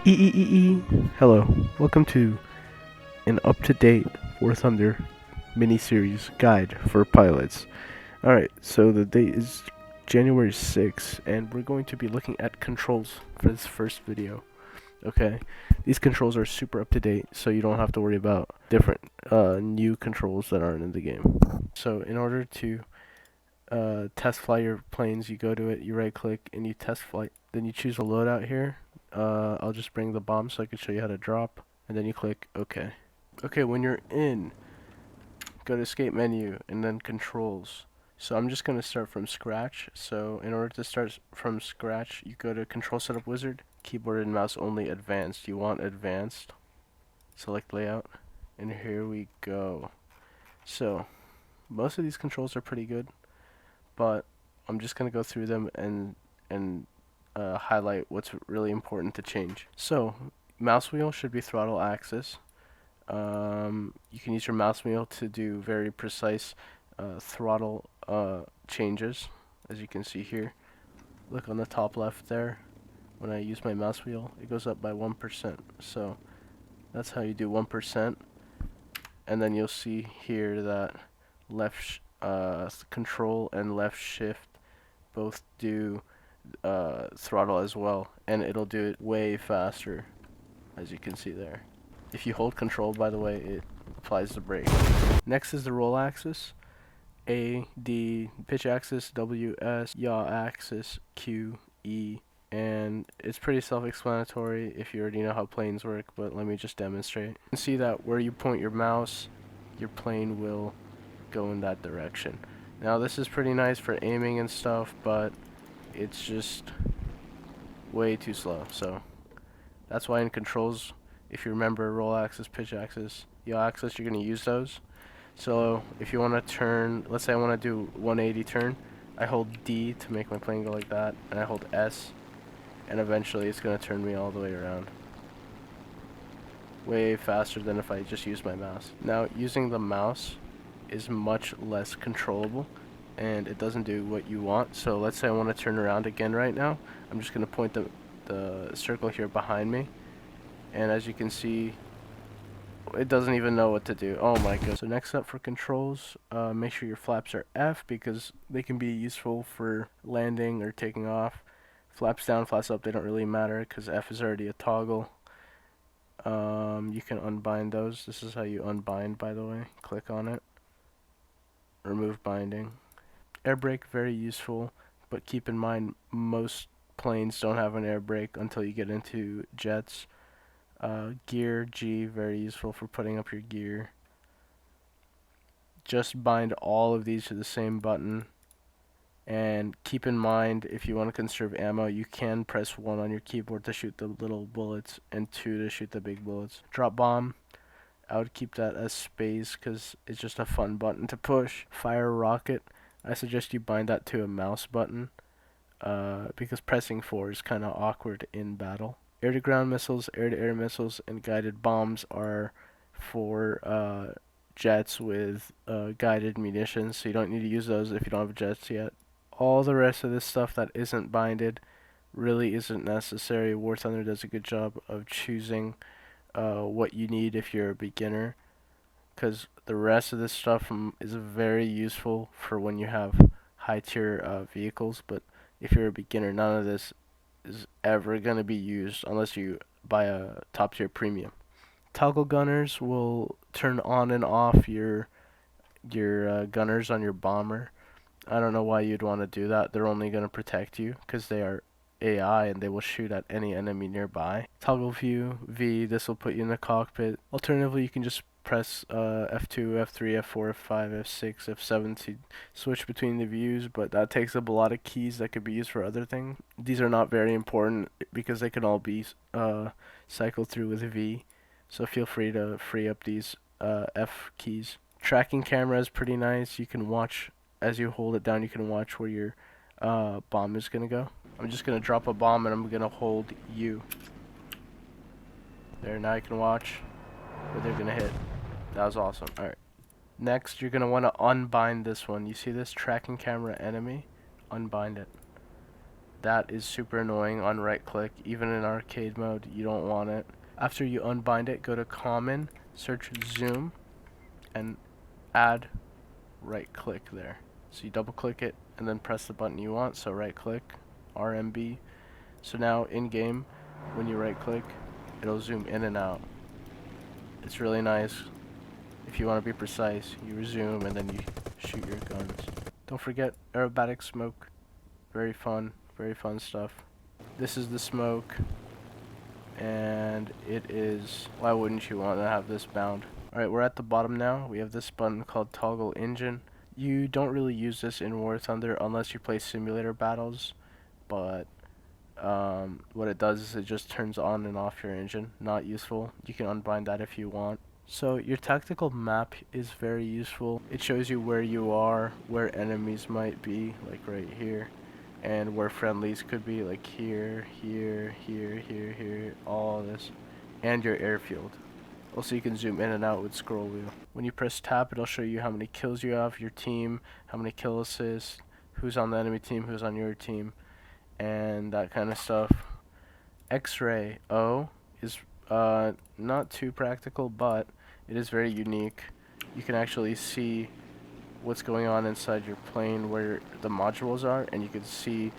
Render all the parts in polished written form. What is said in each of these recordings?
Hello, welcome to an up-to-date War Thunder mini-series guide for pilots. Alright, so the date is January 6th, and we're going to be looking at controls for this first video. Okay, these controls are super up-to-date, so you don't have to worry about different new controls that aren't in the game. So in order to test fly your planes, you go to it, you right-click, and you test flight. Then you choose a loadout here. I'll just bring the bomb so I can show you how to drop, and then you click OK. Okay, when you're in, go to escape menu and then controls. So I'm just going to start from scratch. So in order to start from scratch, you go to control setup wizard, keyboard and mouse only, advanced. You want advanced, select layout, and here we go. So most of these controls are pretty good, but I'm just going to go through them and highlight what's really important to change. So mouse wheel should be throttle axis. You can use your mouse wheel to do very precise throttle changes, as you can see here. Look on the top left there. When I use my mouse wheel, it goes up by 1%. So that's how you do 1%. And then you'll see here that left control and left shift both do throttle as well, and it'll do it way faster, as you can see there. If you hold control, by the way, it applies the brake. Next is the roll axis. A, D, pitch axis, W, S, yaw axis, Q, E, and it's pretty self-explanatory if you already know how planes work, but let me just demonstrate. You can see that where you point your mouse, your plane will go in that direction. Now this is pretty nice for aiming and stuff, but it's just way too slow. So that's why in controls, if you remember roll axis, pitch axis, yaw axis, you're going to use those. So if you want to turn, let's say I want to do 180 turn, I hold D to make my plane go like that, and I hold S, and eventually it's going to turn me all the way around. Way faster than if I just used my mouse. Now using the mouse is much less controllable, and it doesn't do what you want. So let's say I want to turn around again right now. I'm just going to point the circle here behind me, and as you can see, it doesn't even know what to do. Oh my god. So next up for controls, make sure your flaps are F, because they can be useful for landing or taking off. Flaps down, flaps up, they don't really matter because F is already a toggle. You can unbind those. This is how you unbind, by the way. Click on it. Remove binding. Air brake, very useful, but keep in mind most planes don't have an air brake until you get into jets. Gear, G, very useful for putting up your gear. Just bind all of these to the same button, and keep in mind if you want to conserve ammo, you can press 1 on your keyboard to shoot the little bullets and 2 to shoot the big bullets. Drop bomb, I would keep that as space because it's just a fun button to push. Fire rocket, I suggest you bind that to a mouse button because pressing 4 is kind of awkward in battle. Air-to-ground missiles, air-to-air missiles, and guided bombs are for jets with guided munitions, so you don't need to use those if you don't have jets yet. All the rest of this stuff that isn't binded really isn't necessary. War Thunder does a good job of choosing what you need if you're a beginner, because the rest of this stuff is very useful for when you have high tier vehicles, but if you're a beginner, none of this is ever going to be used unless you buy a top tier premium. Toggle gunners will turn on and off your gunners on your bomber. I don't know why you'd want to do that. They're only going to protect you because they are AI and they will shoot at any enemy nearby. Toggle view, V, this will put you in the cockpit. Alternatively, you can just press F2, F3, F4, F5, F6, F7 to switch between the views, but that takes up a lot of keys that could be used for other things. These are not very important because they can all be cycled through with V, so feel free to free up these F keys. Tracking camera is pretty nice. You can watch, as you hold it down, you can watch where your bomb is going to go. I'm just going to drop a bomb and I'm going to hold U. There, now you can watch where they're going to hit. That was awesome. Alright. Next, you're going to want to unbind this one. You see this tracking camera enemy? Unbind it. That is super annoying on right click. Even in arcade mode, you don't want it. After you unbind it, go to common, search zoom, and add right click there. So you double click it and then press the button you want. So right click, RMB. So now in game, when you right click, it'll zoom in and out. It's really nice. If you want to be precise, you resume and then you shoot your guns. Don't forget aerobatic smoke. Very fun stuff. This is the smoke, and it is, why wouldn't you want to have this bound? Alright, we're at the bottom now. We have this button called toggle engine. You don't really use this in War Thunder unless you play simulator battles, but what it does is it just turns on and off your engine. Not useful. You can unbind that if you want. So your tactical map is very useful. It shows you where you are, where enemies might be, like right here, and where friendlies could be, like here, here, here, here, here, all this, and your airfield. Also, you can zoom in and out with scroll wheel. When you press tab, it'll show you how many kills you have, your team, how many kill assists, who's on the enemy team, who's on your team, and that kind of stuff. 𝐏𝐢𝐥𝐵 is not too practical, but it is very unique. You can actually see what's going on inside your plane, where the modules are, and you can see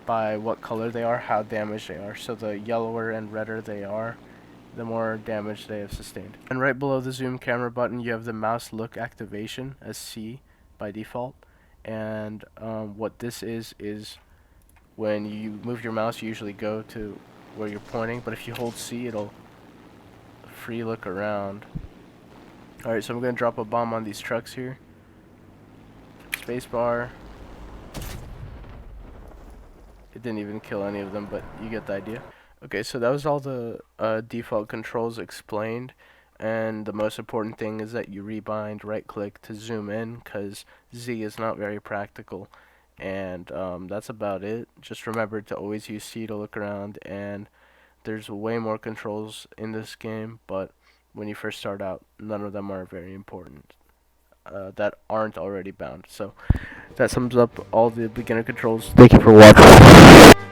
by what color they are how damaged they are. So the yellower and redder they are, the more damage they have sustained. And right below the zoom camera button, you have the mouse look activation as C by default. And what this is when you move your mouse, you usually go to where you're pointing, but if you hold C, it'll free look around. Alright, so I'm going to drop a bomb on these trucks here. Spacebar. It didn't even kill any of them, but you get the idea. Okay, so that was all the default controls explained, and the most important thing is that you rebind right click to zoom in, because Z is not very practical. And that's about it. Just remember to always use C to look around, and there's way more controls in this game, but when you first start out, none of them are very important that aren't already bound. So that sums up all the beginner controls. Thank you for watching.